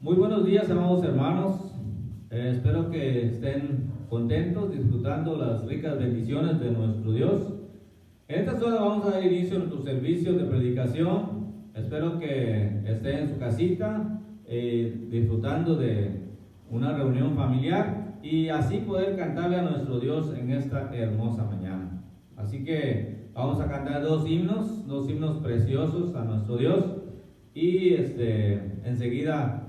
Muy buenos días, amados hermanos. Espero que estén contentos, disfrutando las ricas bendiciones de nuestro Dios. En esta hora vamos a dar inicio a nuestro servicio de predicación. Espero que estén en su casita, disfrutando de una reunión familiar y así poder cantarle a nuestro Dios en esta hermosa mañana. Así que vamos a cantar dos himnos preciosos a nuestro Dios y enseguida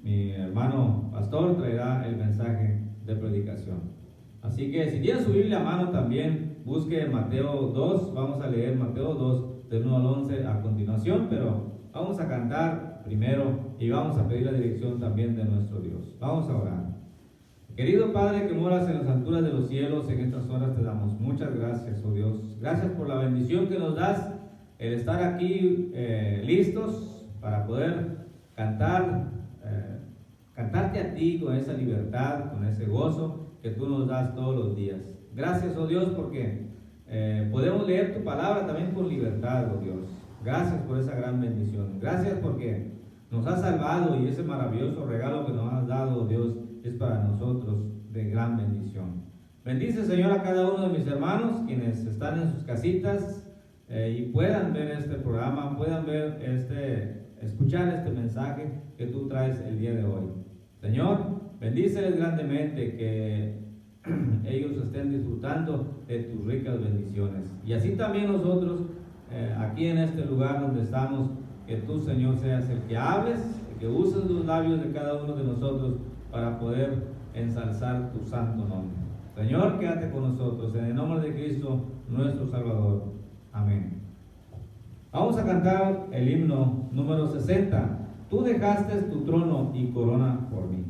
mi hermano pastor traerá el mensaje de predicación. Así que si tiene su Biblia a mano también, busque Mateo 2, vamos a leer Mateo 2 del 1 al 11 a continuación, pero vamos a cantar primero y vamos a pedir la dirección también de nuestro Dios. Vamos a orar. Querido Padre que moras en las alturas de los cielos, en estas horas te damos muchas gracias, oh Dios. Gracias por la bendición que nos das, el estar aquí listos para poder cantarte a ti con esa libertad, con ese gozo que tú nos das todos los días. Gracias, oh Dios, porque podemos leer tu palabra también con libertad, oh Dios. Gracias por esa gran bendición. Gracias porque nos has salvado y ese maravilloso regalo que nos has dado, oh Dios, es para nosotros de gran bendición. Bendice, Señor, a cada uno de mis hermanos, quienes están en sus casitas y puedan ver este programa, puedan ver escuchar este mensaje que tú traes el día de hoy. Señor, bendíceles grandemente, que ellos estén disfrutando de tus ricas bendiciones. Y así también nosotros, aquí en este lugar donde estamos, que tú, Señor, seas el que hables, el que uses los labios de cada uno de nosotros para poder ensalzar tu santo nombre. Señor, quédate con nosotros, en el nombre de Cristo, nuestro Salvador. Amén. Vamos a cantar el himno número 60. Tú dejaste tu trono y corona por mí.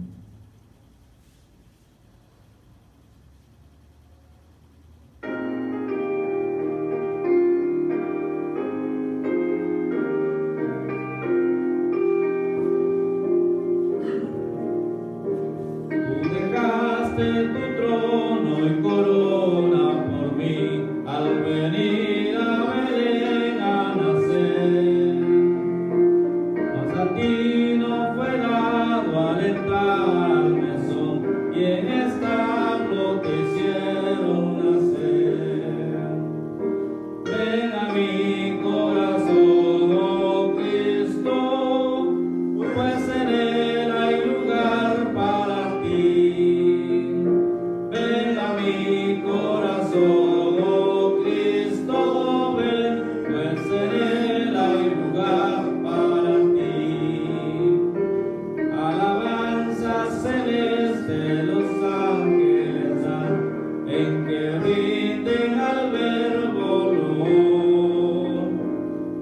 Tú dejaste tu trono y corona por mí al venir a Belén a nacer. Mas a ti no fue dado alentar al mesón y en establo te hicieron nacer. Ven a mi corazón, oh Cristo, pues en él hay lugar para ti. Ven a mi corazón, oh Cristo, ven, pues en él hay lugar para ti. Alabanza celeste los ángeles dan, en que rinden al verbo loor.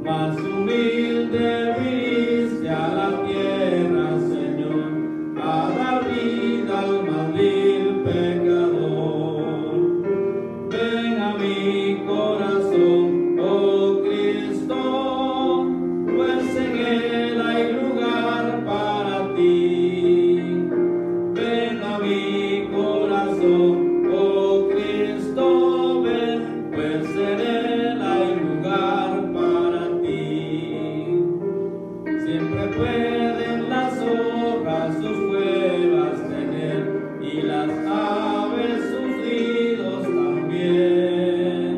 Más humilde viniste a la tierra, Señor, a dar vida al más vil pecador. Ven a mi corazón, oh Cristo, pues en él hay lugar para ti. Ven a mi corazón, oh Cristo, ven, pues en él hay lugar para ti. Siempre pueden las zorras sus cuevas tener y las aves sus nidos también.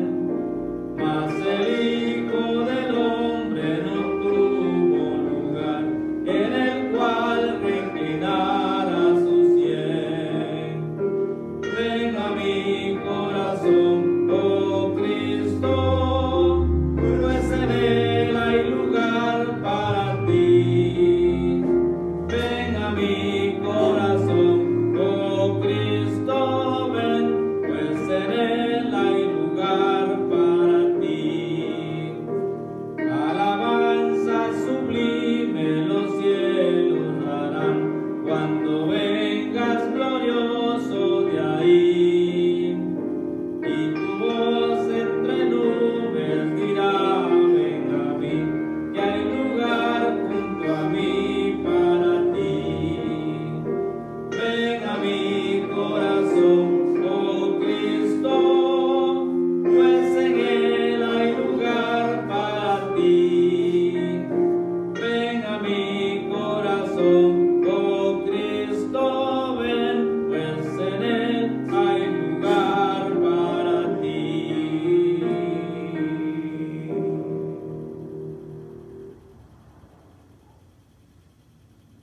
Mas el Hijo del Hombre no tuvo lugar en el cual reclinara su sien. Ven a mi corazón, oh Cristo, pues en él hay lugar para ti.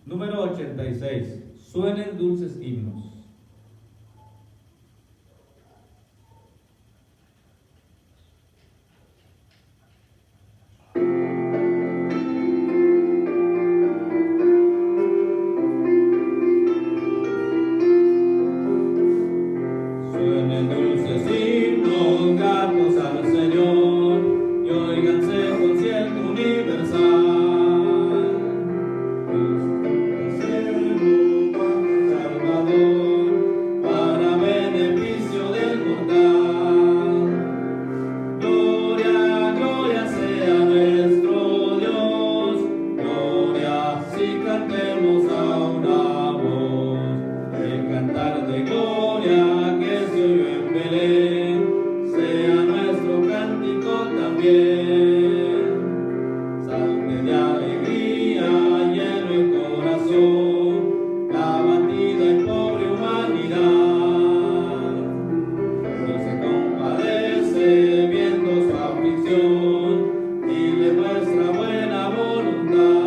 Número 86. Suenen dulces himnos. Suenen dulces himnos gratos al Señor y óiganse concierto universal. Salvador, para beneficio del mortal. Gloria, gloria sea nuestro Dios. Gloria, si cantemos a una voz. El cantar de gloria que se oyó en Belén, sea nuestro cántico también. Salte de alegría, lleno el corazón, la batida y pobre humanidad. Dios se compadece viendo su aflicción y le muestra buena voluntad.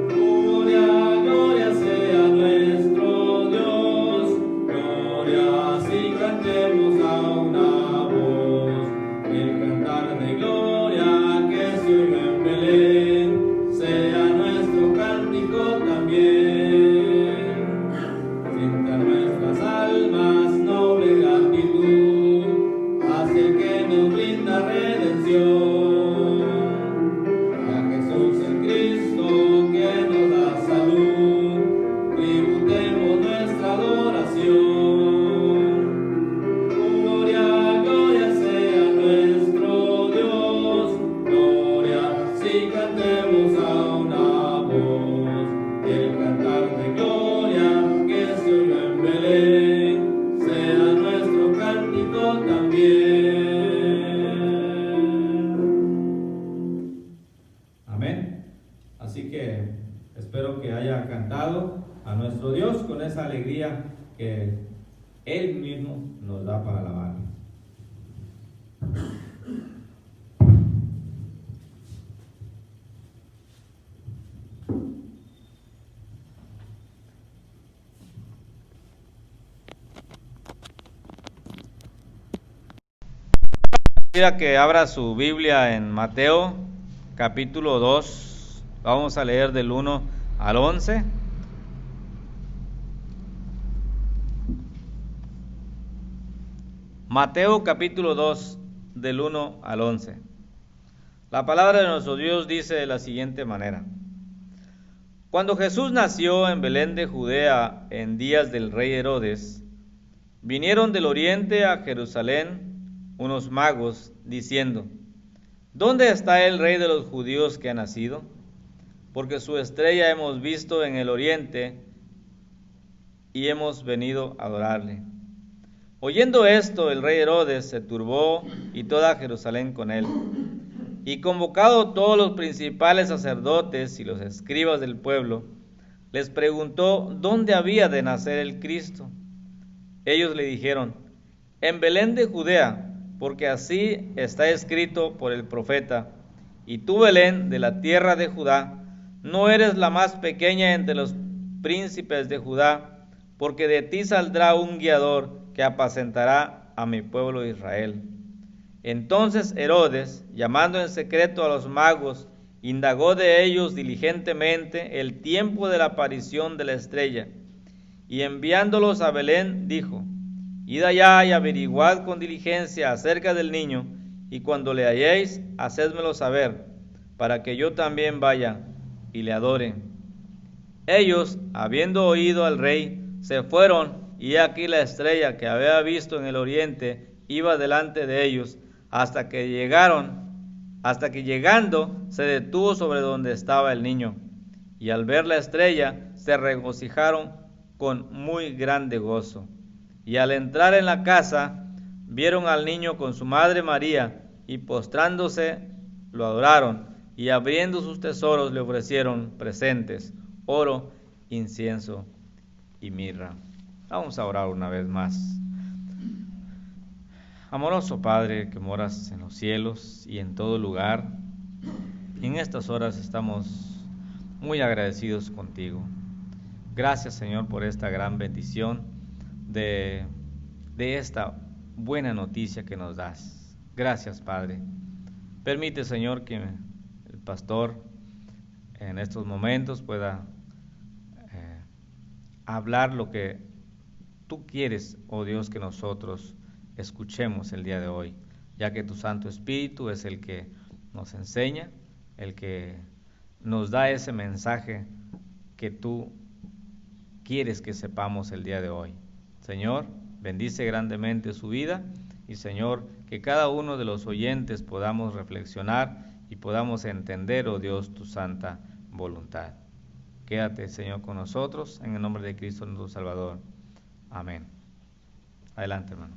Gloria, gloria sea nuestro Dios. Gloria, si cantemos a una voz. El cantar de gloria que se oyó en Belén, sea nuestro cántico también. Sienta nuestras almas noble gratitud hacia el que nos brinda redención. A Jesús el Cristo que nos da salud, tributemos nuestra adoración. Gloria, gloria sea nuestro Dios. Gloria, si cantemos a una voz. El cantar de gloria que se oyó en Belén, sea nuestro cántico también. Amén. Así que espero que haya cantado a nuestro Dios con esa alegría que Él mismo nos da para alabarle. Quisiera que abra su Biblia en Mateo capítulo 2. Vamos a leer del 1 al 11. Mateo capítulo 2 del 1 al 11. La palabra de nuestro Dios dice de la siguiente manera: Cuando Jesús nació en Belén de Judea en días del rey Herodes, vinieron del oriente a Jerusalén unos magos, diciendo: ¿Dónde está el rey de los judíos que ha nacido? Porque su estrella hemos visto en el oriente y hemos venido a adorarle. Oyendo esto, el rey Herodes se turbó y toda Jerusalén con él. Y convocado todos los principales sacerdotes y los escribas del pueblo, les preguntó dónde había de nacer el Cristo. Ellos le dijeron: en Belén de Judea, porque así está escrito por el profeta: y tú, Belén, de la tierra de Judá, no eres la más pequeña entre los príncipes de Judá, porque de ti saldrá un guiador que apacentará a mi pueblo Israel. Entonces Herodes, llamando en secreto a los magos, indagó de ellos diligentemente el tiempo de la aparición de la estrella, y enviándolos a Belén, dijo: id allá y averiguad con diligencia acerca del niño, y cuando le halléis, hacédmelo saber, para que yo también vaya y le adore. Ellos, habiendo oído al rey, se fueron, y aquí la estrella que había visto en el oriente iba delante de ellos, hasta que llegando se detuvo sobre donde estaba el niño. Y al ver la estrella se regocijaron con muy grande gozo. Y al entrar en la casa, vieron al niño con su madre María, y postrándose lo adoraron, y abriendo sus tesoros le ofrecieron presentes: oro, incienso y mirra. Vamos a orar una vez más. Amoroso Padre que moras en los cielos y en todo lugar, en estas horas estamos muy agradecidos contigo. Gracias, Señor, por esta gran bendición de esta buena noticia que nos das. Gracias, Padre. Permite, Señor, que el pastor en estos momentos pueda hablar lo que tú quieres, oh Dios, que nosotros escuchemos el día de hoy, ya que tu Santo Espíritu es el que nos enseña, el que nos da ese mensaje que tú quieres que sepamos el día de hoy. Señor, bendice grandemente su vida y, Señor, que cada uno de los oyentes podamos reflexionar y podamos entender, oh Dios, tu santa voluntad. Quédate, Señor, con nosotros, en el nombre de Cristo nuestro Salvador. Amén. Adelante, hermano.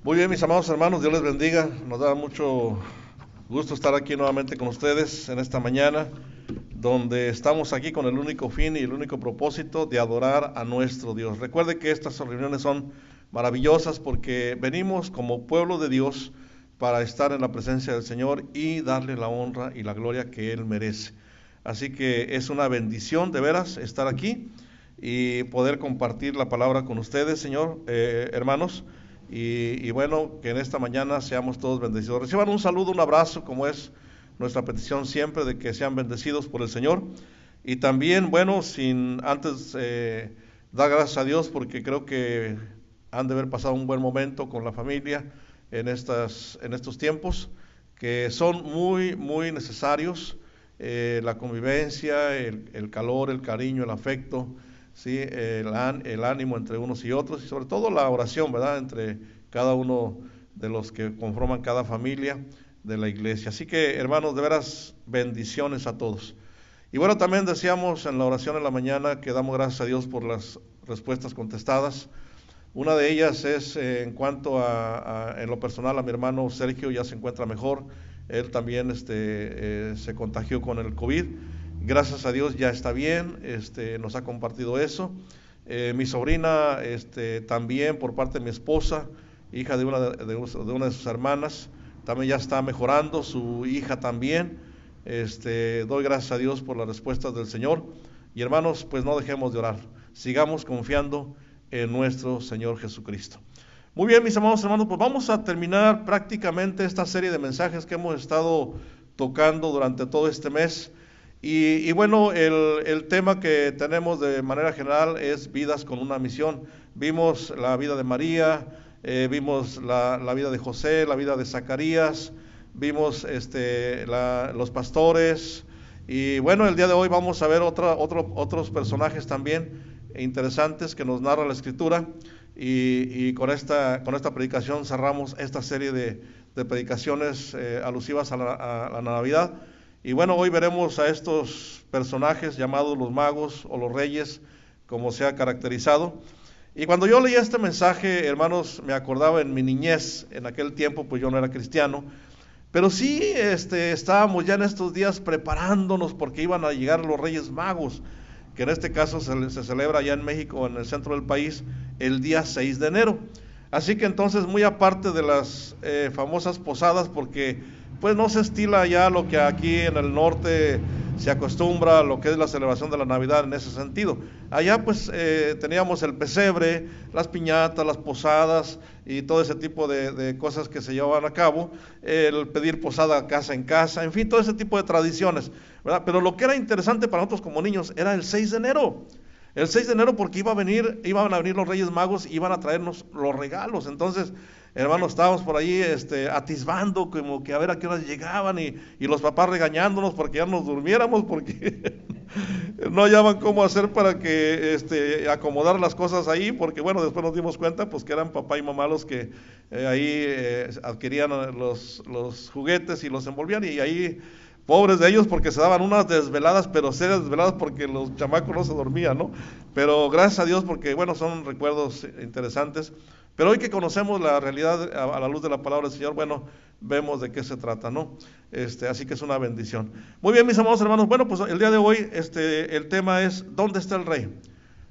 Muy bien, mis amados hermanos, Dios les bendiga. Nos da mucho gusto estar aquí nuevamente con ustedes en esta mañana, donde estamos aquí con el único fin y el único propósito de adorar a nuestro Dios. Recuerde que estas reuniones son maravillosas porque venimos como pueblo de Dios para estar en la presencia del Señor y darle la honra y la gloria que Él merece. Así que es una bendición de veras estar aquí y poder compartir la palabra con ustedes, Señor, hermanos. Y bueno, que en esta mañana seamos todos bendecidos. Reciban un saludo, un abrazo, como es nuestra petición siempre, de que sean bendecidos por el Señor. Y también, bueno, sin antes dar gracias a Dios, porque creo que han de haber pasado un buen momento con la familia en estos tiempos, que son muy, muy necesarios. La convivencia, el calor, el cariño, el afecto, ¿sí? El ánimo entre unos y otros, y sobre todo la oración, ¿verdad?, entre cada uno de los que conforman cada familia de la iglesia. Así que, hermanos, de veras, bendiciones a todos. Y bueno, también decíamos en la oración en la mañana que damos gracias a Dios por las respuestas contestadas. Una de ellas es en cuanto en lo personal, a mi hermano Sergio ya se encuentra mejor. Él también se contagió con el COVID. Gracias a Dios ya está bien, nos ha compartido eso. Mi sobrina también, por parte de mi esposa, hija de una de sus hermanas, también ya está mejorando, su hija también. Doy gracias a Dios por las respuestas del Señor. Y hermanos, pues no dejemos de orar, sigamos confiando en nuestro Señor Jesucristo. Muy bien, mis amados hermanos, pues vamos a terminar prácticamente esta serie de mensajes que hemos estado tocando durante todo este mes. Y bueno, el tema que tenemos de manera general es vidas con una misión. Vimos la vida de María, vimos la vida de José, la vida de Zacarías, vimos los pastores. Y bueno, el día de hoy vamos a ver otros personajes también interesantes que nos narra la Escritura. Y con esta predicación cerramos esta serie de predicaciones alusivas a la Navidad. Y bueno, hoy veremos a estos personajes llamados los magos o los reyes, como se ha caracterizado. Y cuando yo leía este mensaje, hermanos, me acordaba en mi niñez. En aquel tiempo pues yo no era cristiano, pero sí estábamos ya en estos días preparándonos porque iban a llegar los Reyes Magos, que en este caso se celebra allá en México, en el centro del país, el día 6 de enero. Así que entonces, muy aparte de las famosas posadas, porque pues no se estila ya lo que aquí en el norte se acostumbra, lo que es la celebración de la Navidad en ese sentido. Allá pues teníamos el pesebre, las piñatas, las posadas y todo ese tipo de cosas que se llevaban a cabo, el pedir posada casa en casa, en fin, todo ese tipo de tradiciones, ¿verdad? Pero lo que era interesante para nosotros como niños era el 6 de enero. El 6 de enero porque iban a venir los Reyes Magos y iban a traernos los regalos. Entonces, hermanos, estábamos por ahí atisbando como que a ver a qué horas llegaban y los papás regañándonos porque ya nos durmiéramos porque no hallaban cómo hacer para que acomodar las cosas ahí, porque bueno, después nos dimos cuenta pues que eran papá y mamá los que ahí adquirían los juguetes y los envolvían, y ahí pobres de ellos porque se daban unas desveladas, pero serias desveladas porque los chamacos no se dormían, ¿no? Pero gracias a Dios porque, bueno, son recuerdos interesantes. Pero hoy que conocemos la realidad a la luz de la palabra del Señor, bueno, vemos de qué se trata, ¿no? Así que es una bendición. Muy bien, mis amados hermanos. Bueno, pues el día de hoy el tema es ¿dónde está el Rey?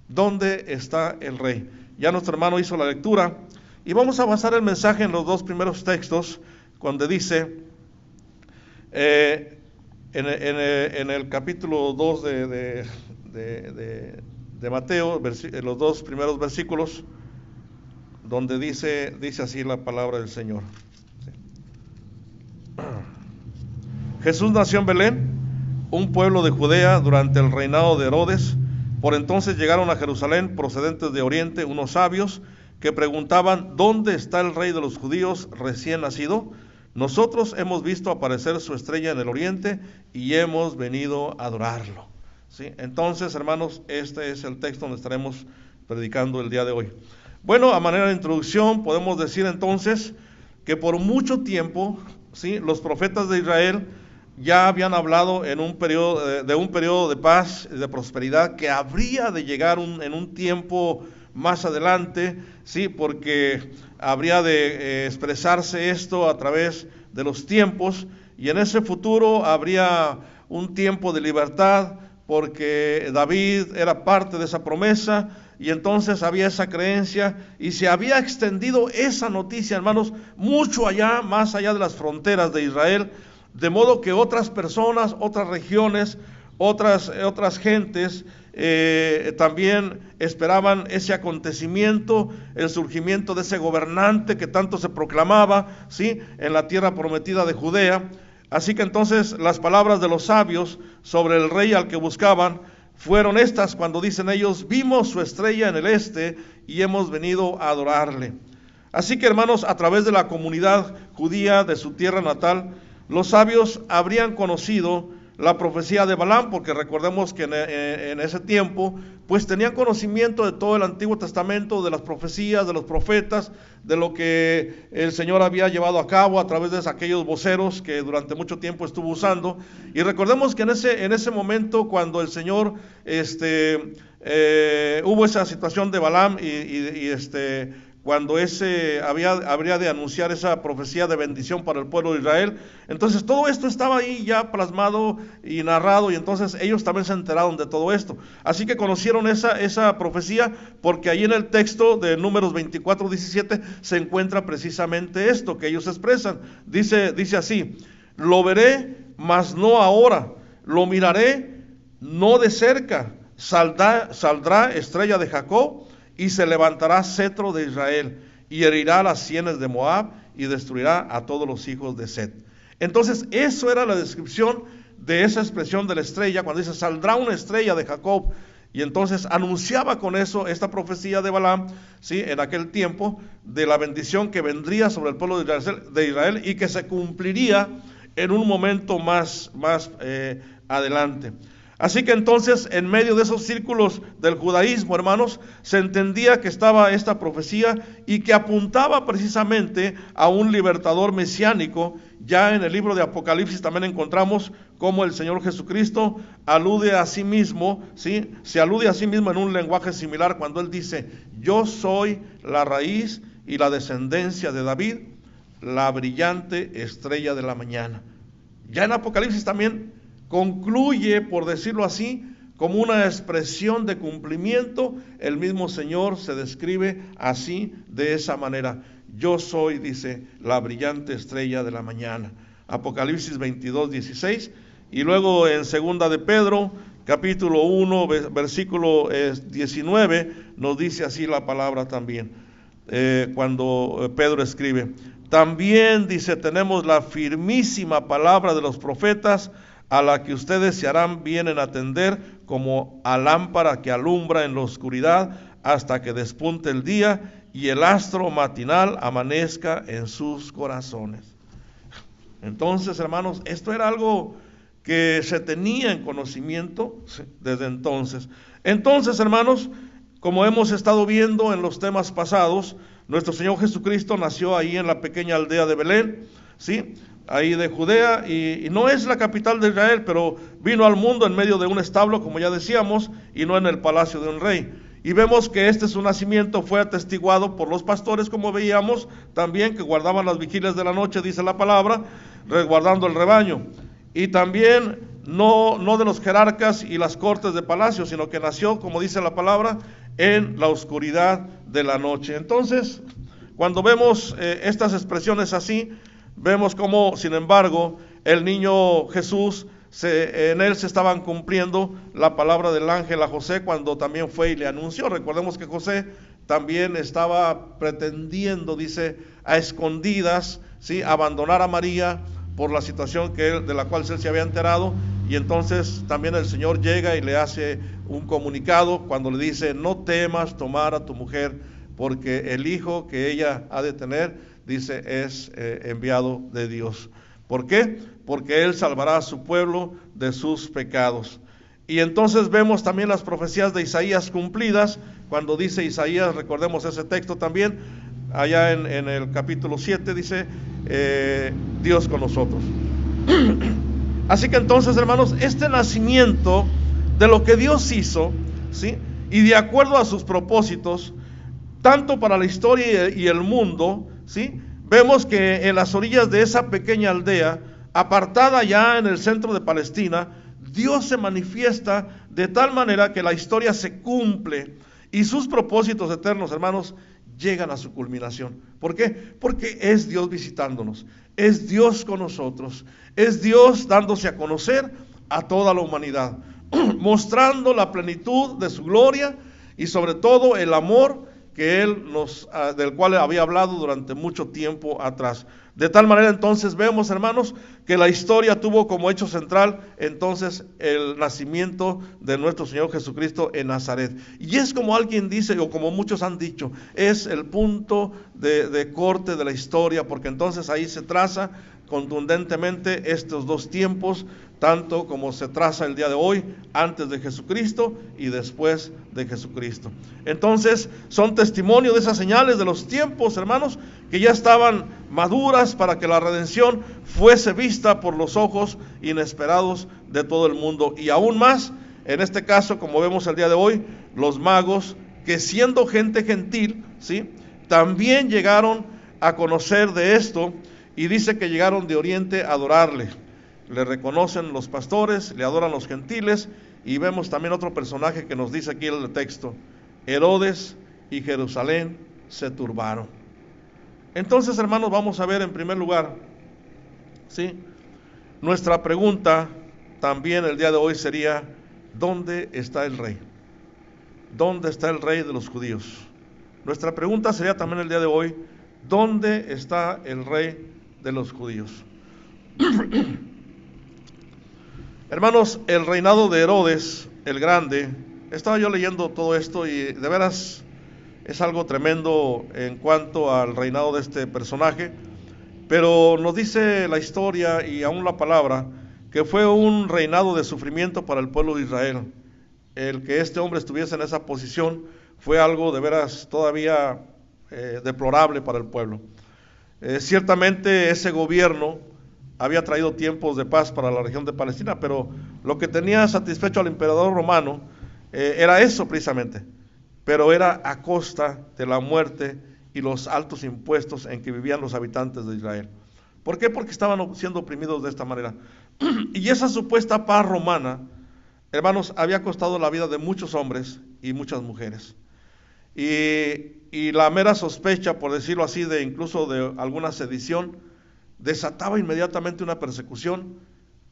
¿Dónde está el Rey? Ya nuestro hermano hizo la lectura y vamos a basar el mensaje en los dos primeros textos, cuando dice en el capítulo 2 de Mateo, los dos primeros versículos, donde dice así la palabra del Señor. Jesús nació en Belén, un pueblo de Judea, durante el reinado de Herodes. Por entonces llegaron a Jerusalén, procedentes de Oriente, unos sabios que preguntaban: ¿dónde está el Rey de los judíos recién nacido? Nosotros hemos visto aparecer su estrella en el Oriente y hemos venido a adorarlo. ¿Sí? Entonces, hermanos, este es el texto donde estaremos predicando el día de hoy. Bueno, a manera de introducción, podemos decir entonces que por mucho tiempo, ¿sí?, los profetas de Israel ya habían hablado de un periodo de paz y de prosperidad que habría de llegar en un tiempo más adelante, ¿sí?, porque habría de expresarse esto a través de los tiempos, y en ese futuro habría un tiempo de libertad, porque David era parte de esa promesa, y entonces había esa creencia, y se había extendido esa noticia, hermanos, mucho allá, más allá de las fronteras de Israel, de modo que otras personas, otras regiones, otras gentes también esperaban ese acontecimiento, el surgimiento de ese gobernante que tanto se proclamaba, ¿sí?, en la tierra prometida de Judea. Así que entonces las palabras de los sabios sobre el rey al que buscaban fueron estas, cuando dicen ellos: vimos su estrella en el este y hemos venido a adorarle. Así que, hermanos, a través de la comunidad judía de su tierra natal, los sabios habrían conocido la profecía de Balaam, porque recordemos que en ese tiempo pues tenían conocimiento de todo el Antiguo Testamento, de las profecías, de los profetas, de lo que el Señor había llevado a cabo a través de aquellos voceros que durante mucho tiempo estuvo usando. Y recordemos que en ese momento, cuando el Señor hubo esa situación de Balaam cuando habría de anunciar esa profecía de bendición para el pueblo de Israel, entonces todo esto estaba ahí ya plasmado y narrado, y entonces ellos también se enteraron de todo esto. Así que conocieron esa profecía, porque ahí en el texto de Números 24:17 se encuentra precisamente esto que ellos expresan. Dice así: lo veré, mas no ahora; lo miraré, no de cerca. Saldrá estrella de Jacob, y se levantará cetro de Israel, y herirá las sienes de Moab, y destruirá a todos los hijos de Set. Entonces, eso era la descripción de esa expresión de la estrella, cuando dice: saldrá una estrella de Jacob. Y entonces anunciaba con eso esta profecía de Balaam, ¿sí?, en aquel tiempo, de la bendición que vendría sobre el pueblo de Israel y que se cumpliría en un momento más adelante. Así que entonces, en medio de esos círculos del judaísmo, hermanos, se entendía que estaba esta profecía y que apuntaba precisamente a un libertador mesiánico. Ya en el libro de Apocalipsis también encontramos cómo el Señor Jesucristo alude a sí mismo, ¿sí?, se alude a sí mismo en un lenguaje similar cuando Él dice: yo soy la raíz y la descendencia de David, la brillante estrella de la mañana. Ya en Apocalipsis también concluye, por decirlo así, como una expresión de cumplimiento. El mismo Señor se describe así, de esa manera: yo soy, dice, la brillante estrella de la mañana. Apocalipsis 22:16. Y luego en segunda de Pedro, capítulo 1, versículo 19, nos dice así la palabra también, cuando Pedro escribe: también, dice, tenemos la firmísima palabra de los profetas, a la que ustedes se harán bien en atender, como a lámpara que alumbra en la oscuridad, hasta que despunte el día y el astro matinal amanezca en sus corazones. Entonces, hermanos, esto era algo que se tenía en conocimiento desde entonces. Entonces, hermanos, como hemos estado viendo en los temas pasados, nuestro Señor Jesucristo nació ahí en la pequeña aldea de Belén, ¿sí?, ahí de Judea, y no es la capital de Israel, pero vino al mundo en medio de un establo, como ya decíamos, y no en el palacio de un rey. Y vemos que su nacimiento fue atestiguado por los pastores, como veíamos también, que guardaban las vigilias de la noche, dice la palabra, resguardando el rebaño. Y también no de los jerarcas y las cortes de palacio, sino que nació, como dice la palabra, en la oscuridad de la noche. Entonces, cuando vemos estas expresiones así, vemos cómo, sin embargo, el niño Jesús, en él se estaban cumpliendo la palabra del ángel a José cuando también fue y le anunció. Recordemos que José también estaba pretendiendo, dice, a escondidas, ¿sí?, abandonar a María por la situación de la cual él se había enterado, y entonces también el Señor llega y le hace un comunicado cuando le dice: no temas tomar a tu mujer, porque el hijo que ella ha de tener, dice, es enviado de Dios. ¿Por qué? Porque Él salvará a su pueblo de sus pecados. Y entonces vemos también las profecías de Isaías cumplidas, cuando dice Isaías, recordemos ese texto también, allá en el capítulo 7, dice, Dios con nosotros. Así que entonces, hermanos, este nacimiento de lo que Dios hizo, ¿sí?, y de acuerdo a sus propósitos, tanto para la historia y el mundo, ¿sí?, vemos que en las orillas de esa pequeña aldea, apartada ya en el centro de Palestina, Dios se manifiesta de tal manera que la historia se cumple y sus propósitos eternos, hermanos, llegan a su culminación. ¿Por qué? Porque es Dios visitándonos, es Dios con nosotros, es Dios dándose a conocer a toda la humanidad, mostrando la plenitud de su gloria y sobre todo el amor que Él del cual había hablado durante mucho tiempo atrás. De tal manera entonces vemos, hermanos, que la historia tuvo como hecho central entonces el nacimiento de nuestro Señor Jesucristo en Nazaret. Y es como alguien dice, o como muchos han dicho, es el punto de corte de la historia, porque entonces ahí se traza contundentemente estos dos tiempos, tanto como se traza el día de hoy, antes de Jesucristo y después de Jesucristo. Entonces, son testimonio de esas señales de los tiempos, hermanos, que ya estaban maduras para que la redención fuese vista por los ojos inesperados de todo el mundo. Y aún más, en este caso, como vemos el día de hoy, los magos, que siendo gente gentil, ¿sí?, también llegaron a conocer de esto, y dice que llegaron de oriente a adorarle. Le reconocen los pastores, le adoran los gentiles, y vemos también otro personaje que nos dice aquí el texto: Herodes y Jerusalén se turbaron. Entonces, hermanos, vamos a ver en primer lugar, ¿sí?, nuestra pregunta también el día de hoy sería: ¿dónde está el rey? ¿Dónde está el rey de los judíos? Nuestra pregunta sería también el día de hoy: ¿dónde está el rey de los judíos? Hermanos, el reinado de Herodes el Grande, estaba yo leyendo todo esto y de veras es algo tremendo en cuanto al reinado de este personaje, pero nos dice la historia y aún la palabra que fue un reinado de sufrimiento para el pueblo de Israel. El que este hombre estuviese en esa posición fue algo de veras todavía deplorable para el pueblo. Ciertamente ese gobierno había traído tiempos de paz para la región de Palestina, pero lo que tenía satisfecho al emperador romano era eso precisamente, pero era a costa de la muerte y los altos impuestos en que vivían los habitantes de Israel. ¿Por qué? Porque estaban siendo oprimidos de esta manera. Y esa supuesta paz romana, hermanos, había costado la vida de muchos hombres y muchas mujeres. Y la mera sospecha, por decirlo así, de incluso de alguna sedición, desataba inmediatamente una persecución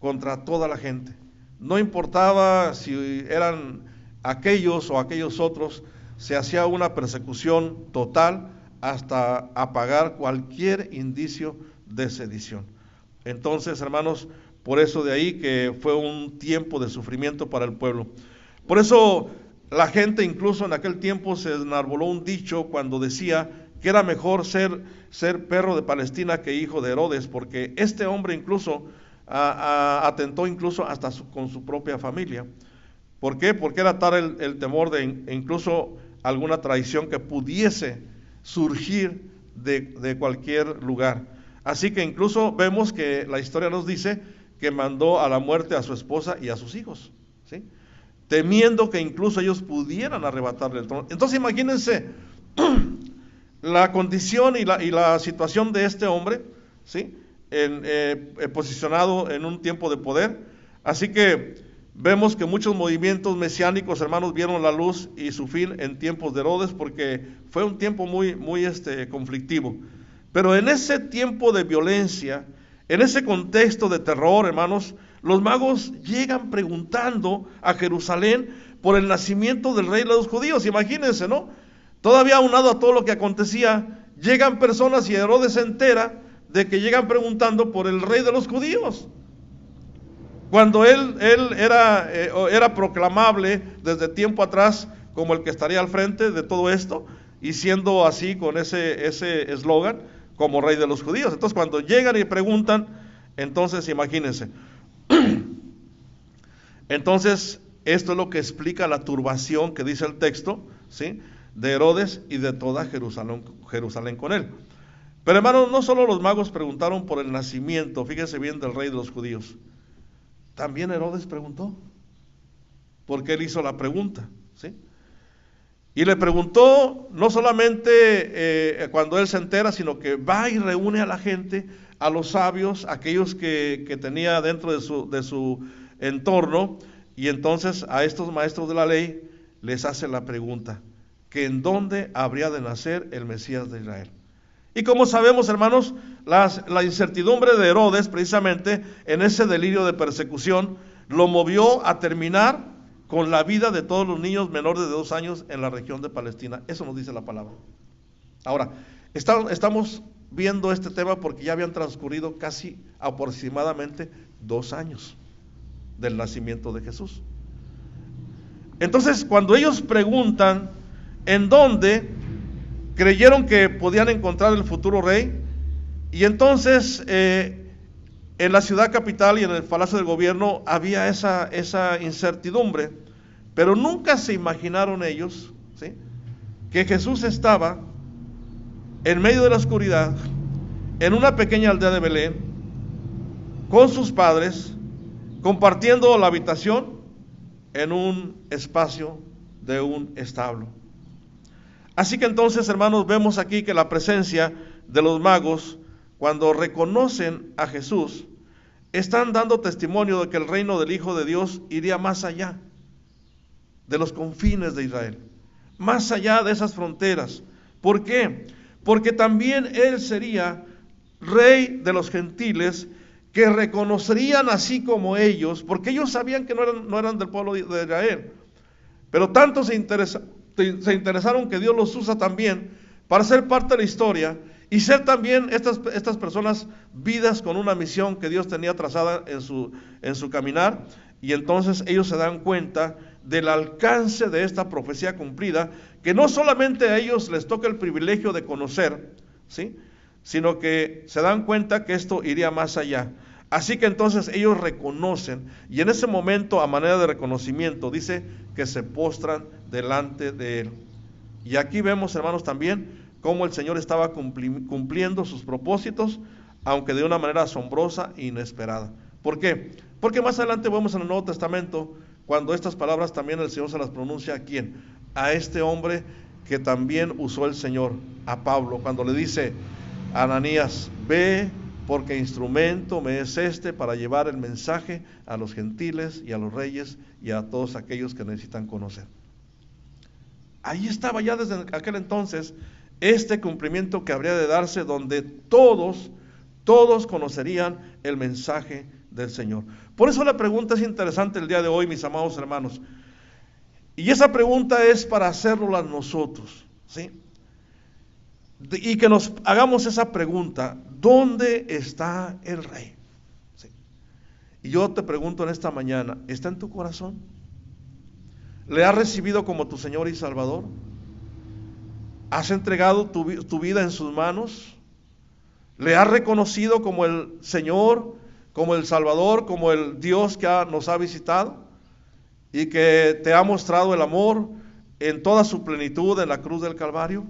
contra toda la gente. No importaba si eran aquellos o aquellos otros, se hacía una persecución total hasta apagar cualquier indicio de sedición. Entonces, hermanos, por eso de ahí que fue un tiempo de sufrimiento para el pueblo. Por eso la gente incluso en aquel tiempo se enarboló un dicho cuando decía que era mejor ser perro de Palestina que hijo de Herodes, porque este hombre incluso atentó incluso hasta con su propia familia. ¿Por qué? Porque era tal el temor de incluso alguna traición que pudiese surgir de cualquier lugar. Así que incluso vemos que la historia nos dice que mandó a la muerte a su esposa y a sus hijos, ¿sí? Temiendo que incluso ellos pudieran arrebatarle el trono. Entonces imagínense la condición y la situación de este hombre, ¿sí? Posicionado en un tiempo de poder. Así que vemos que muchos movimientos mesiánicos, hermanos, vieron la luz y su fin en tiempos de Herodes, porque fue un tiempo muy conflictivo. Pero en ese tiempo de violencia, en ese contexto de terror, hermanos, los magos llegan preguntando a Jerusalén por el nacimiento del rey de los judíos. Imagínense, ¿no? Todavía aunado a todo lo que acontecía, llegan personas y Herodes se entera de que llegan preguntando por el rey de los judíos. Cuando él era proclamable desde tiempo atrás como el que estaría al frente de todo esto, y siendo así con ese eslogan, como rey de los judíos. Entonces cuando llegan y preguntan, entonces imagínense. Entonces esto es lo que explica la turbación que dice el texto, ¿sí?, de Herodes y de toda Jerusalén con él. Pero hermanos, no solo los magos preguntaron por el nacimiento, fíjense bien, del rey de los judíos. También Herodes preguntó, porque él hizo la pregunta, ¿sí? Y le preguntó no solamente cuando él se entera, sino que va y reúne a la gente, a los sabios, aquellos que tenía dentro de su entorno, y entonces a estos maestros de la ley les hace la pregunta, que en dónde habría de nacer el Mesías de Israel. Y como sabemos, hermanos, la incertidumbre de Herodes, precisamente en ese delirio de persecución, lo movió a terminar con la vida de todos los niños menores de 2 años en la región de Palestina. Eso nos dice la palabra. Ahora, estamos viendo este tema porque ya habían transcurrido casi aproximadamente 2 años del nacimiento de Jesús. Entonces, cuando ellos preguntan en dónde, creyeron que podían encontrar el futuro rey, y entonces en la ciudad capital y en el palacio del gobierno había esa incertidumbre, pero nunca se imaginaron ellos, ¿sí?, que Jesús estaba en medio de la oscuridad, en una pequeña aldea de Belén, con sus padres, compartiendo la habitación en un espacio de un establo. Así que entonces, hermanos, vemos aquí que la presencia de los magos, cuando reconocen a Jesús, están dando testimonio de que el reino del Hijo de Dios iría más allá de los confines de Israel, más allá de esas fronteras. ¿Por qué? Porque también Él sería rey de los gentiles, que reconocerían así como ellos, porque ellos sabían que no eran del pueblo de Israel, pero tanto se interesaron que Dios los usa también para ser parte de la historia y ser también estas personas vidas con una misión que Dios tenía trazada en su caminar. Y entonces ellos se dan cuenta del alcance de esta profecía cumplida, que no solamente a ellos les toca el privilegio de conocer, ¿sí?, sino que se dan cuenta que esto iría más allá. Así que entonces ellos reconocen, y en ese momento, a manera de reconocimiento, dice que se postran delante de Él. Y aquí vemos, hermanos, también cómo el Señor estaba cumpliendo sus propósitos, aunque de una manera asombrosa e inesperada. ¿Por qué? Porque más adelante vemos en el Nuevo Testamento, cuando estas palabras también el Señor se las pronuncia ¿a quién? A este hombre que también usó el Señor, a Pablo, cuando le dice a Ananías, ve, porque instrumento me es para llevar el mensaje a los gentiles y a los reyes y a todos aquellos que necesitan conocer. Ahí estaba ya desde aquel entonces este cumplimiento que habría de darse, donde todos conocerían el mensaje del Señor. Por eso la pregunta es interesante el día de hoy, mis amados hermanos. Y esa pregunta es para hacerlo nosotros, ¿sí? Y que nos hagamos esa pregunta, ¿dónde está el Rey? ¿Sí? Y yo te pregunto en esta mañana, ¿está en tu corazón? ¿Le has recibido como tu Señor y Salvador? ¿Has entregado tu vida en sus manos? ¿Le has reconocido como el Señor, como el Salvador, como el Dios que nos ha visitado y que te ha mostrado el amor en toda su plenitud en la cruz del Calvario?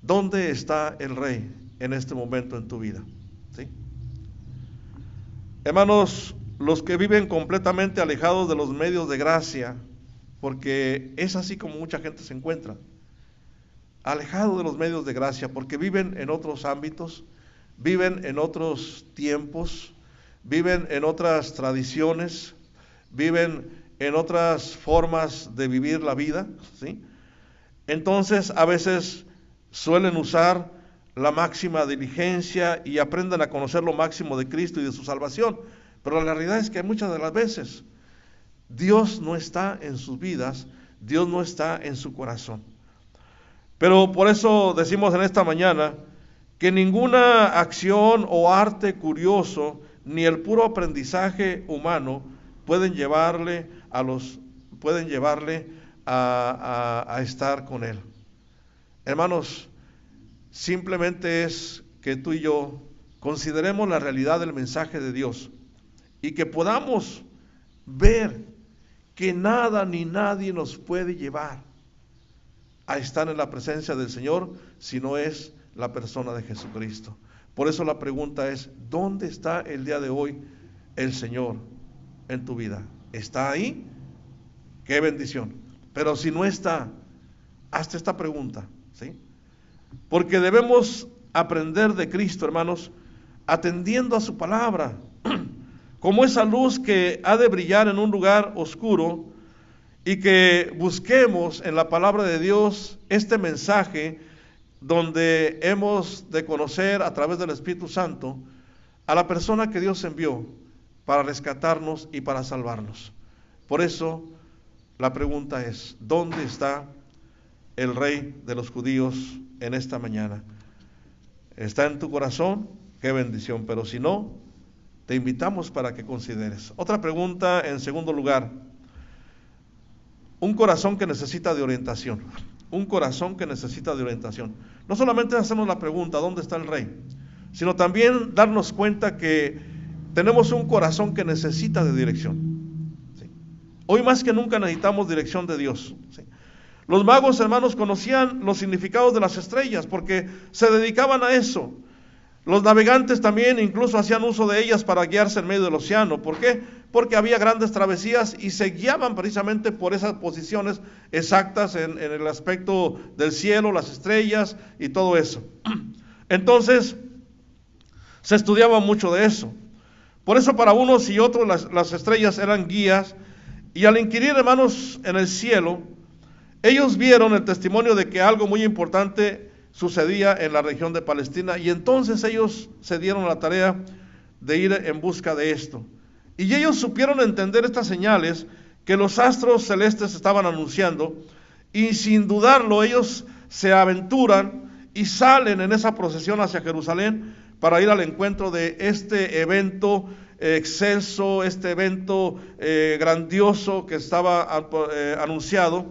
¿Dónde está el Rey en este momento en tu vida, ¿sí? Hermanos, los que viven completamente alejados de los medios de gracia, porque es así como mucha gente se encuentra, alejado de los medios de gracia, porque viven en otros ámbitos, viven en otros tiempos, viven en otras tradiciones, viven en otras formas de vivir la vida, ¿sí? Entonces a veces suelen usar la máxima diligencia y aprenden a conocer lo máximo de Cristo y de su salvación, pero la realidad es que muchas de las veces Dios no está en sus vidas, Dios no está en su corazón. Pero por eso decimos en esta mañana que ninguna acción o arte curioso, ni el puro aprendizaje humano pueden llevarle a estar con Él. Hermanos, simplemente es que tú y yo consideremos la realidad del mensaje de Dios y que podamos ver que nada ni nadie nos puede llevar a estar en la presencia del Señor si no es la persona de Jesucristo. Por eso la pregunta es, ¿dónde está el día de hoy el Señor en tu vida? ¿Está ahí? ¡Qué bendición! Pero si no está, hazte esta pregunta, ¿sí? Porque debemos aprender de Cristo, hermanos, atendiendo a su palabra, como esa luz que ha de brillar en un lugar oscuro, y que busquemos en la palabra de Dios este mensaje donde hemos de conocer a través del Espíritu Santo a la persona que Dios envió para rescatarnos y para salvarnos. Por eso la pregunta es, ¿dónde está el Rey de los judíos en esta mañana? ¿Está en tu corazón? ¡Qué bendición! Pero si no, te invitamos para que consideres. Otra pregunta en segundo lugar. Un corazón que necesita de orientación. Un corazón que necesita de orientación. No solamente hacemos la pregunta, ¿dónde está el Rey? Sino también darnos cuenta que tenemos un corazón que necesita de dirección. ¿Sí? Hoy más que nunca necesitamos dirección de Dios. ¿Sí? Los magos, hermanos, conocían los significados de las estrellas porque se dedicaban a eso. Los navegantes también incluso hacían uso de ellas para guiarse en medio del océano. ¿Por qué? Porque había grandes travesías y se guiaban precisamente por esas posiciones exactas en el aspecto del cielo, las estrellas y todo eso. Entonces, se estudiaba mucho de eso. Por eso para unos y otros las estrellas eran guías, y al inquirir, hermanos, en el cielo, ellos vieron el testimonio de que algo muy importante sucedía en la región de Palestina, y entonces ellos se dieron la tarea de ir en busca de esto. Y ellos supieron entender estas señales que los astros celestes estaban anunciando, y sin dudarlo ellos se aventuran y salen en esa procesión hacia Jerusalén para ir al encuentro de este evento excelso, este evento grandioso que estaba anunciado.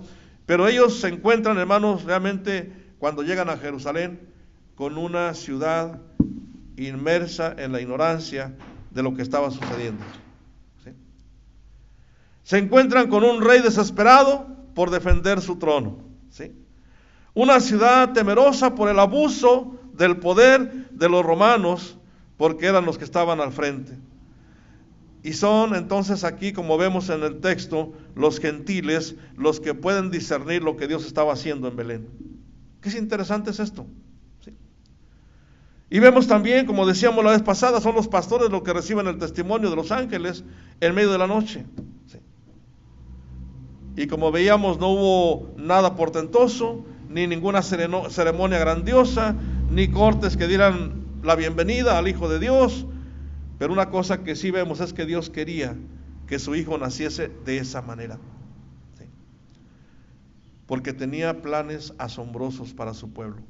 Pero ellos se encuentran, hermanos, realmente cuando llegan a Jerusalén con una ciudad inmersa en la ignorancia de lo que estaba sucediendo. ¿Sí? Se encuentran con un rey desesperado por defender su trono. ¿Sí? Una ciudad temerosa por el abuso del poder de los romanos, porque eran los que estaban al frente. Y son entonces aquí, como vemos en el texto, los gentiles los que pueden discernir lo que Dios estaba haciendo en Belén. ¿Qué interesante es esto? ¿Sí? Y vemos también, como decíamos la vez pasada, son los pastores los que reciben el testimonio de los ángeles en medio de la noche. ¿Sí? Y como veíamos, no hubo nada portentoso, ni ninguna ceremonia grandiosa, ni cortes que dieran la bienvenida al Hijo de Dios. Pero una cosa que sí vemos es que Dios quería que su Hijo naciese de esa manera. ¿Sí? Porque tenía planes asombrosos para su pueblo.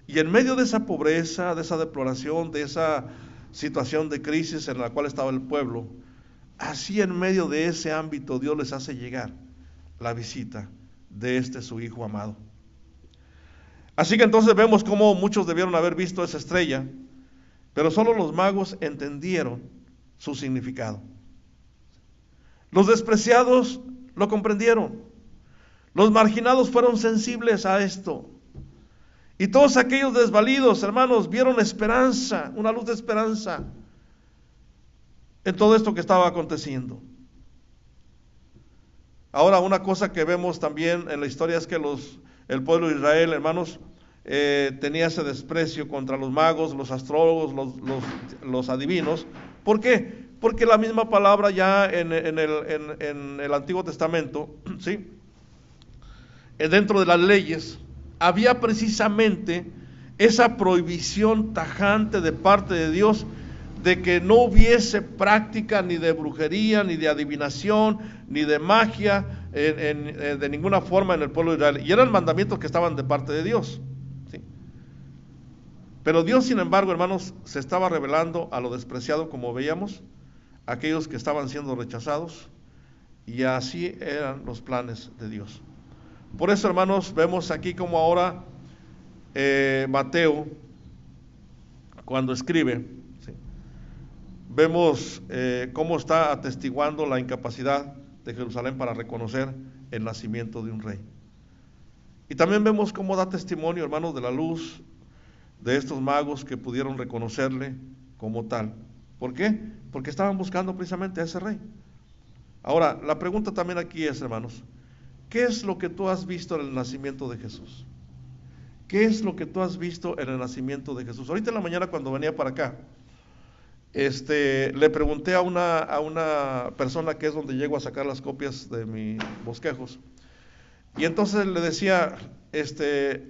Y en medio de esa pobreza, de esa deploración, de esa situación de crisis en la cual estaba el pueblo, así en medio de ese ámbito Dios les hace llegar la visita de este su Hijo amado. Así que entonces vemos cómo muchos debieron haber visto esa estrella, pero solo los magos entendieron su significado. Los despreciados lo comprendieron. Los marginados fueron sensibles a esto. Y todos aquellos desvalidos, hermanos, vieron esperanza, una luz de esperanza en todo esto que estaba aconteciendo. Ahora, una cosa que vemos también en la historia es que el pueblo de Israel, hermanos, tenía ese desprecio contra los magos, los astrólogos, los adivinos. ¿Por qué? Porque la misma palabra ya en el Antiguo Testamento, ¿sí?, dentro de las leyes, había precisamente esa prohibición tajante de parte de Dios de que no hubiese práctica ni de brujería, ni de adivinación, ni de magia, de ninguna forma en el pueblo de Israel. Y eran mandamientos que estaban de parte de Dios, ¿sí? Pero Dios, sin embargo, hermanos, se estaba revelando a lo despreciado, como veíamos, aquellos que estaban siendo rechazados, y así eran los planes de Dios. Por eso, hermanos, vemos aquí como ahora Mateo, cuando escribe, ¿sí?, vemos cómo está atestiguando la incapacidad de Jerusalén para reconocer el nacimiento de un rey. Y también vemos cómo da testimonio, hermanos, de la luz de estos magos que pudieron reconocerle como tal. ¿Por qué? Porque estaban buscando precisamente a ese rey. Ahora, la pregunta también aquí es, hermanos, ¿qué es lo que tú has visto en el nacimiento de Jesús? ¿Qué es lo que tú has visto en el nacimiento de Jesús? Ahorita en la mañana, cuando venía para acá, le pregunté a una persona que es donde llego a sacar las copias de mis bosquejos, y entonces le decía,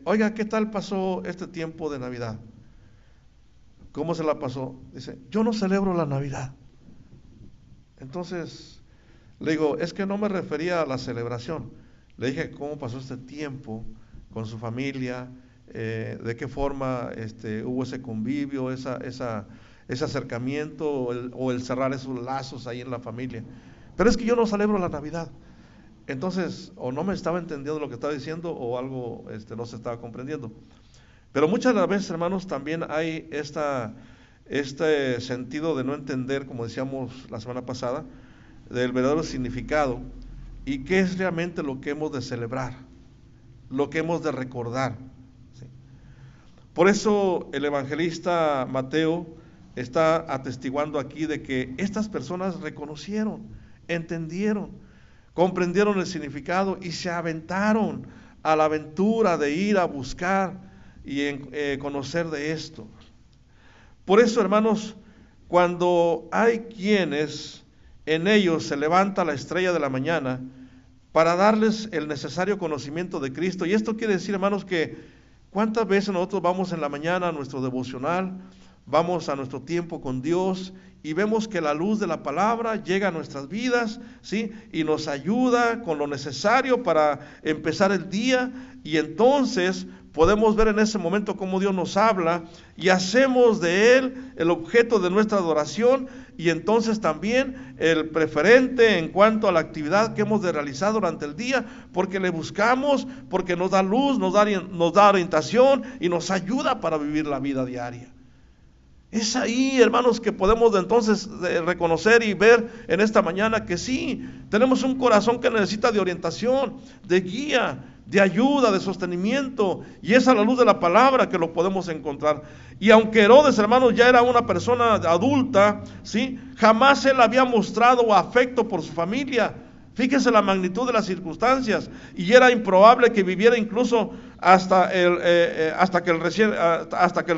oiga, ¿qué tal pasó este tiempo de Navidad? ¿Cómo se la pasó? Dice, yo no celebro la Navidad. Entonces le digo, es que no me refería a la celebración. Le dije cómo pasó este tiempo con su familia, de qué forma hubo ese convivio, ese acercamiento o el cerrar esos lazos ahí en la familia. Pero es que yo no celebro la Navidad. Entonces, o no me estaba entendiendo lo que estaba diciendo, o algo no se estaba comprendiendo. Pero muchas de las veces, hermanos, también hay este sentido de no entender, como decíamos la semana pasada, del verdadero significado y qué es realmente lo que hemos de celebrar, lo que hemos de recordar, ¿sí? Por eso el evangelista Mateo está atestiguando aquí de que estas personas reconocieron, entendieron, comprendieron el significado y se aventaron a la aventura de ir a buscar y conocer de esto. Por eso, hermanos, cuando hay quienes en ellos se levanta la estrella de la mañana para darles el necesario conocimiento de Cristo, y esto quiere decir, hermanos, que cuántas veces nosotros vamos en la mañana a nuestro devocional, vamos a nuestro tiempo con Dios y vemos que la luz de la palabra llega a nuestras vidas, ¿sí?, y nos ayuda con lo necesario para empezar el día, y entonces podemos ver en ese momento cómo Dios nos habla y hacemos de Él el objeto de nuestra adoración, y entonces también el preferente en cuanto a la actividad que hemos de realizar durante el día, porque le buscamos, porque nos da luz, nos da orientación y nos ayuda para vivir la vida diaria. Es ahí, hermanos, que podemos entonces reconocer y ver en esta mañana que sí, tenemos un corazón que necesita de orientación, de guía, de ayuda, de sostenimiento, y es a la luz de la palabra que lo podemos encontrar. Y aunque Herodes, hermanos, ya era una persona adulta, ¿sí?, jamás él había mostrado afecto por su familia. Fíjese la magnitud de las circunstancias, y era improbable que viviera incluso hasta que el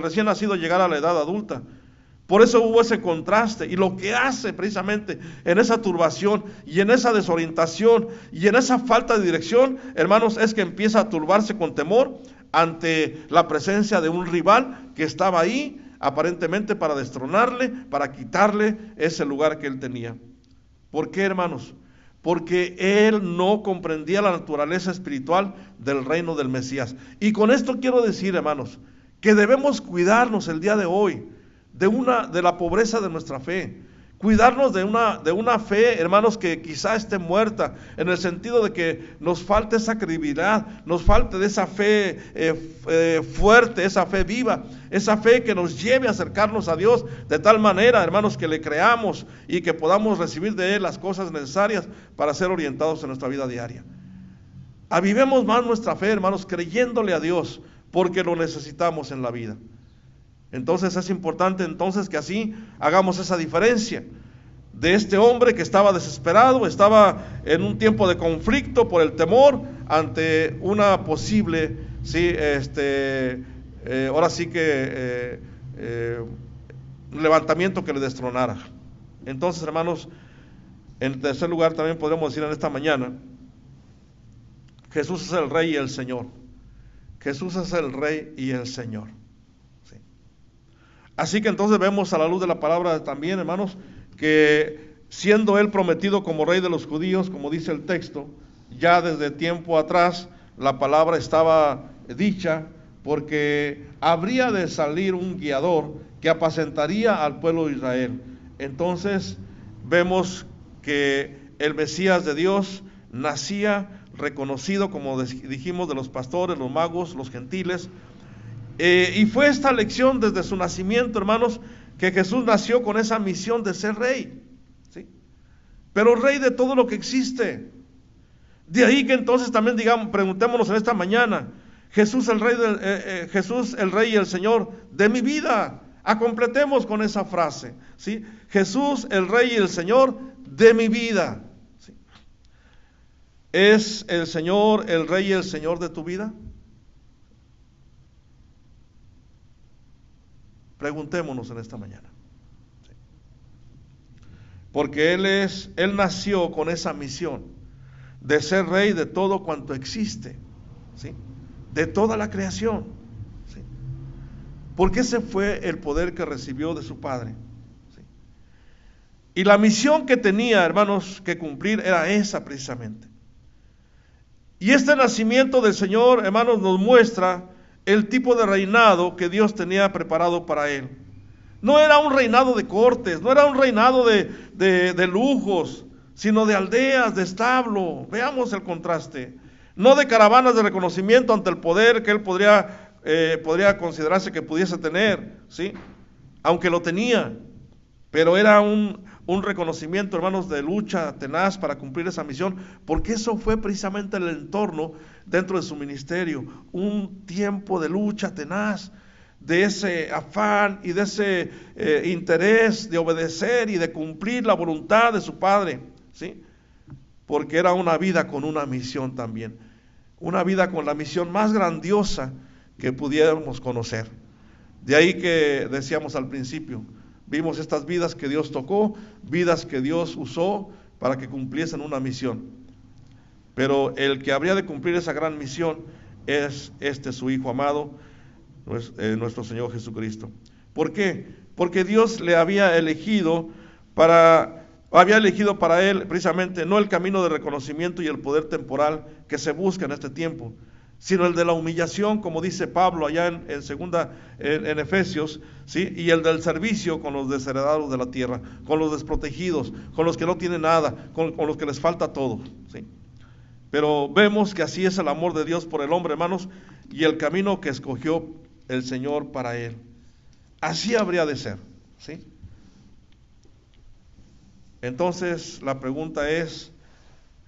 recién nacido llegara a la edad adulta. Por eso hubo ese contraste, y lo que hace precisamente en esa turbación y en esa desorientación y en esa falta de dirección, hermanos, es que empieza a turbarse con temor ante la presencia de un rival que estaba ahí aparentemente para destronarle, para quitarle ese lugar que él tenía. ¿Por qué, hermanos? Porque él no comprendía la naturaleza espiritual del reino del Mesías. Y con esto quiero decir, hermanos, que debemos cuidarnos el día de hoy de la pobreza de nuestra fe. Cuidarnos de una fe, hermanos, que quizá esté muerta, en el sentido de que nos falte esa credibilidad, nos falte de esa fe fuerte, esa fe viva, esa fe que nos lleve a acercarnos a Dios de tal manera, hermanos, que le creamos y que podamos recibir de Él las cosas necesarias para ser orientados en nuestra vida diaria. Avivemos más nuestra fe, hermanos, creyéndole a Dios, porque lo necesitamos en la vida. Entonces es importante entonces que así hagamos esa diferencia de este hombre que estaba desesperado, estaba en un tiempo de conflicto por el temor ante una posible, ahora sí que levantamiento que le destronara. Entonces, hermanos, en tercer lugar también podemos decir en esta mañana, Jesús es el Rey y el Señor. Jesús es el Rey y el Señor. Sí. Así que entonces vemos a la luz de la palabra también, hermanos, que siendo Él prometido como Rey de los judíos, como dice el texto, ya desde tiempo atrás la palabra estaba dicha, porque habría de salir un guiador que apacentaría al pueblo de Israel. Entonces vemos que el Mesías de Dios nacía reconocido, como dijimos, de los pastores, los magos, los gentiles, y fue esta lección desde su nacimiento, hermanos, que Jesús nació con esa misión de ser rey, ¿sí? Pero rey de todo lo que existe. De ahí que entonces también preguntémonos en esta mañana, Jesús el Rey y el Señor de mi vida. Completemos con esa frase, ¿sí? Jesús el Rey y el Señor de mi vida. ¿Sí? ¿Es el Señor el Rey y el Señor de tu vida? Preguntémonos en esta mañana. ¿Sí? Porque Él nació con esa misión de ser Rey de todo cuanto existe, ¿sí? De toda la creación, ¿sí? Porque ese fue el poder que recibió de su Padre, ¿sí? Y la misión que tenía, hermanos, que cumplir era esa precisamente. Y este nacimiento del Señor, hermanos, nos muestra el tipo de reinado que Dios tenía preparado para Él. No era un reinado de cortes, no era un reinado de lujos, sino de aldeas, de establo. Veamos el contraste. No de caravanas de reconocimiento ante el poder que Él podría considerarse que pudiese tener, ¿sí? Aunque lo tenía, pero era un reconocimiento, hermanos, de lucha tenaz para cumplir esa misión, porque eso fue precisamente el entorno dentro de su ministerio, un tiempo de lucha tenaz, de ese afán y de ese interés de obedecer y de cumplir la voluntad de su Padre, ¿sí? Porque era una vida con una misión también, una vida con la misión más grandiosa que pudiéramos conocer. De ahí que decíamos al principio, vimos estas vidas que Dios tocó, vidas que Dios usó para que cumpliesen una misión. Pero el que habría de cumplir esa gran misión es su Hijo amado, nuestro Señor Jesucristo. ¿Por qué? Porque Dios le había elegido para Él precisamente no el camino de reconocimiento y el poder temporal que se busca en este tiempo, sino el de la humillación, como dice Pablo allá en Efesios, ¿sí? Y el del servicio con los desheredados de la tierra, con los desprotegidos, con los que no tienen nada, con los que les falta todo, ¿sí? Pero vemos que así es el amor de Dios por el hombre, hermanos, y el camino que escogió el Señor para él. Así habría de ser, ¿sí? Entonces la pregunta es,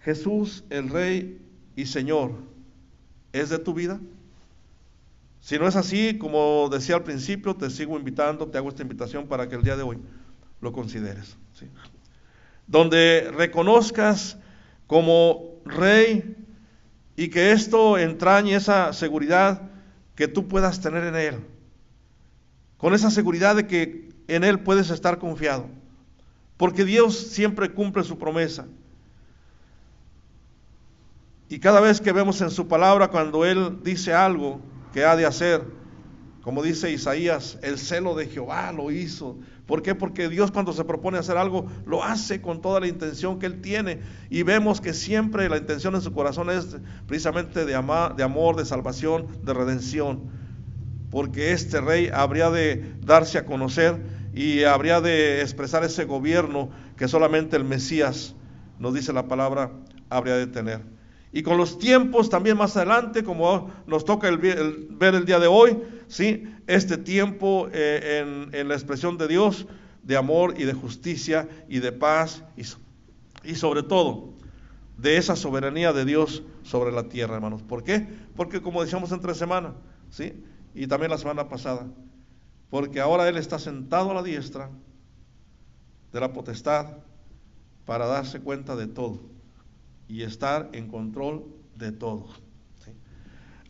¿Jesús el Rey y Señor es de tu vida? Si no es así, como decía al principio, te sigo invitando, te hago esta invitación para que el día de hoy lo consideres, ¿sí? Donde reconozcas como Rey y que esto entrañe esa seguridad que tú puedas tener en Él, con esa seguridad de que en Él puedes estar confiado, porque Dios siempre cumple su promesa. Y cada vez que vemos en su palabra, cuando Él dice algo que ha de hacer, como dice Isaías, el celo de Jehová lo hizo. ¿Por qué? Porque Dios, cuando se propone hacer algo, lo hace con toda la intención que Él tiene. Y vemos que siempre la intención en su corazón es precisamente de amor, de salvación, de redención. Porque este Rey habría de darse a conocer y habría de expresar ese gobierno que solamente el Mesías, nos dice la palabra, habría de tener. Y con los tiempos también más adelante, como nos toca ver el día de hoy, ¿sí? Este tiempo en la expresión de Dios, de amor y de justicia y de paz y sobre todo de esa soberanía de Dios sobre la tierra, hermanos. ¿Por qué? Porque como decíamos entre semana, ¿sí? Y también la semana pasada, porque ahora Él está sentado a la diestra de la potestad para darse cuenta de todo y estar en control de todo, ¿sí?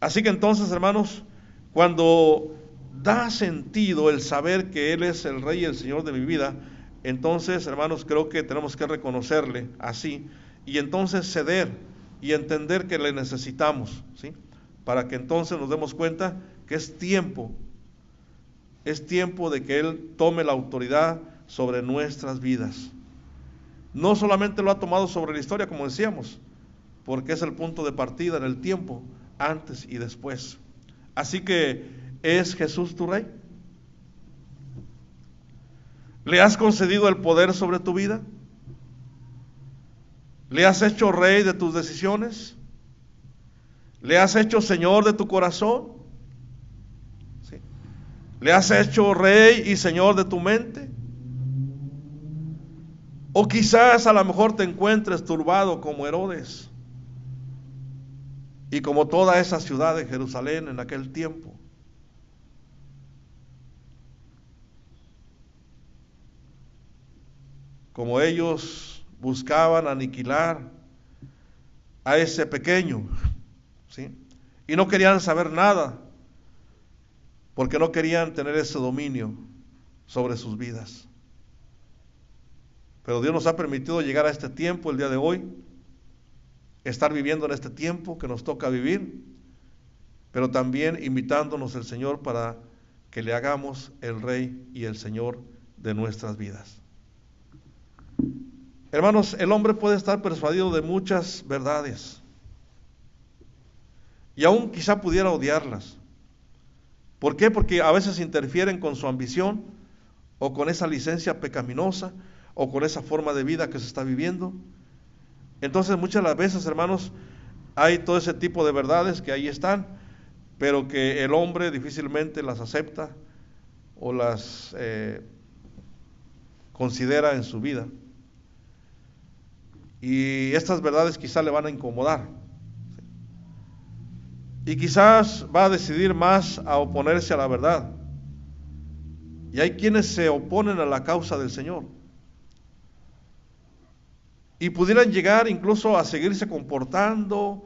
Así que entonces, hermanos, cuando da sentido el saber que Él es el Rey y el Señor de mi vida, entonces, hermanos, creo que tenemos que reconocerle así y entonces ceder y entender que le necesitamos, ¿sí? Para que entonces nos demos cuenta que es tiempo de que Él tome la autoridad sobre nuestras vidas. No solamente lo ha tomado sobre la historia, como decíamos, porque es el punto de partida en el tiempo, antes y después. Así que, ¿es Jesús tu Rey? ¿Le has concedido el poder sobre tu vida? ¿Le has hecho Rey de tus decisiones? ¿Le has hecho Señor de tu corazón? ¿Sí? ¿Le has hecho Rey y Señor de tu mente? O quizás a lo mejor te encuentres turbado como Herodes y como toda esa ciudad de Jerusalén en aquel tiempo. Como ellos buscaban aniquilar a ese pequeño, ¿sí? Y no querían saber nada, porque no querían tener ese dominio sobre sus vidas. Pero Dios nos ha permitido llegar a este tiempo, el día de hoy, estar viviendo en este tiempo que nos toca vivir, pero también invitándonos el Señor para que le hagamos el Rey y el Señor de nuestras vidas. Hermanos, el hombre puede estar persuadido de muchas verdades y aún quizá pudiera odiarlas. ¿Por qué? Porque a veces interfieren con su ambición o con esa licencia pecaminosa o con esa forma de vida que se está viviendo. Entonces muchas de las veces, hermanos, hay todo ese tipo de verdades que ahí están, pero que el hombre difícilmente las acepta o las considera en su vida. Y estas verdades quizás le van a incomodar. Y quizás va a decidir más a oponerse a la verdad. Y hay quienes se oponen a la causa del Señor. Y pudieran llegar incluso a seguirse comportando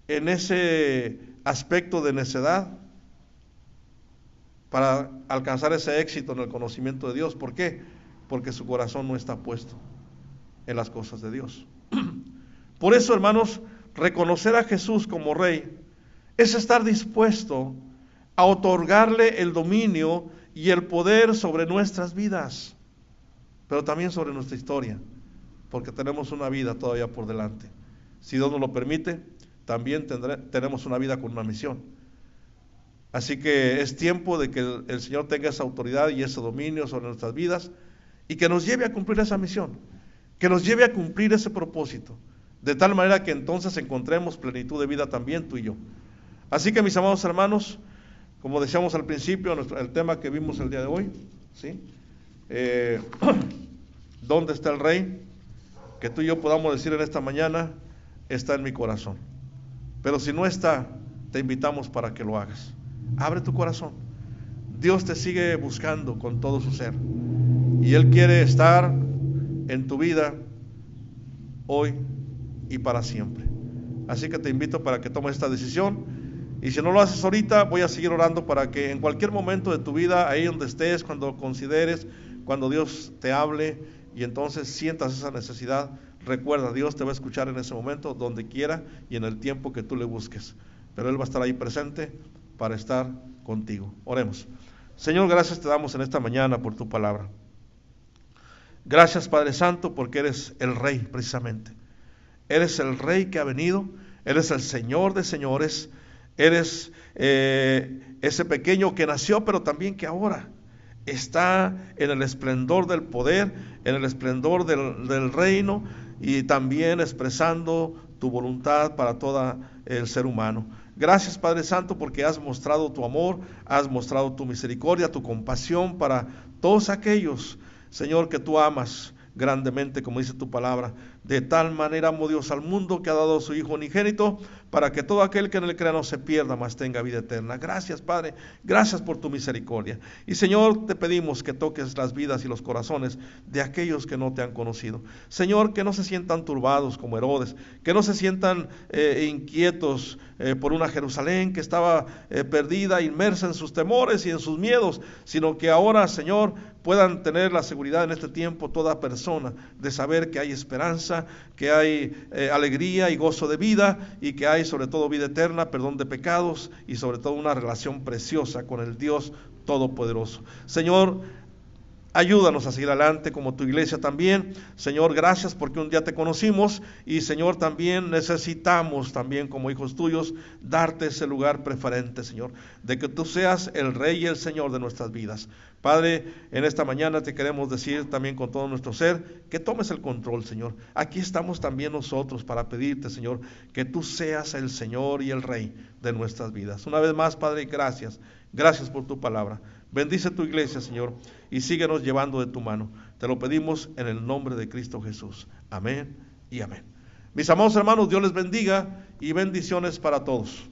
en ese aspecto de necedad para alcanzar ese éxito en el conocimiento de Dios. ¿Por qué? Porque su corazón no está puesto en las cosas de Dios. Por eso, hermanos, reconocer a Jesús como Rey es estar dispuesto a otorgarle el dominio y el poder sobre nuestras vidas, pero también sobre nuestra historia, porque tenemos una vida todavía por delante. Si Dios nos lo permite, también tenemos una vida con una misión. Así que es tiempo de que el Señor tenga esa autoridad y ese dominio sobre nuestras vidas y que nos lleve a cumplir esa misión, que nos lleve a cumplir ese propósito, de tal manera que entonces encontremos plenitud de vida también tú y yo. Así que, mis amados hermanos, como decíamos al principio, el tema que vimos el día de hoy, ¿sí? ¿Dónde está el Rey? Que tú y yo podamos decir en esta mañana, está en mi corazón. Pero si no está, te invitamos para que lo hagas. Abre tu corazón. Dios te sigue buscando con todo su ser. Y Él quiere estar en tu vida hoy y para siempre. Así que te invito para que tomes esta decisión. Y si no lo haces ahorita, voy a seguir orando para que en cualquier momento de tu vida, ahí donde estés, cuando consideres, cuando Dios te hable y entonces sientas esa necesidad, recuerda, Dios te va a escuchar en ese momento, donde quiera y en el tiempo que tú le busques. Pero Él va a estar ahí presente para estar contigo. Oremos. Señor, gracias te damos en esta mañana por tu palabra. Gracias, Padre Santo, porque eres el Rey precisamente. Eres el Rey que ha venido, eres el Señor de señores, eres ese pequeño que nació, pero también que ahora está en el esplendor del poder, en el esplendor del reino y también expresando tu voluntad para todo el ser humano. Gracias, Padre Santo, porque has mostrado tu amor, has mostrado tu misericordia, tu compasión para todos aquellos, Señor, que tú amas grandemente, como dice tu palabra. De tal manera amó Dios al mundo que ha dado a su Hijo unigénito, para que todo aquel que en él crea no se pierda, mas tenga vida eterna. Gracias, Padre, gracias por tu misericordia. Y Señor, te pedimos que toques las vidas y los corazones de aquellos que no te han conocido. Señor, que no se sientan turbados como Herodes, que no se sientan inquietos por una Jerusalén que estaba perdida, inmersa en sus temores y en sus miedos, sino que ahora, Señor, puedan tener la seguridad en este tiempo toda persona de saber que hay esperanza, que hay alegría y gozo de vida, y que hay sobre todo vida eterna, perdón de pecados y sobre todo una relación preciosa con el Dios Todopoderoso. Señor, ayúdanos a seguir adelante como tu iglesia también. Señor, gracias porque un día te conocimos y Señor, también necesitamos también como hijos tuyos darte ese lugar preferente, Señor, de que tú seas el Rey y el Señor de nuestras vidas. Padre, en esta mañana te queremos decir también con todo nuestro ser que tomes el control, Señor. Aquí estamos también nosotros para pedirte, Señor, que tú seas el Señor y el Rey de nuestras vidas. Una vez más, Padre, gracias. Gracias por tu palabra. Bendice tu iglesia, Señor, y síguenos llevando de tu mano. Te lo pedimos en el nombre de Cristo Jesús. Amén y amén. Mis amados hermanos, Dios les bendiga y bendiciones para todos.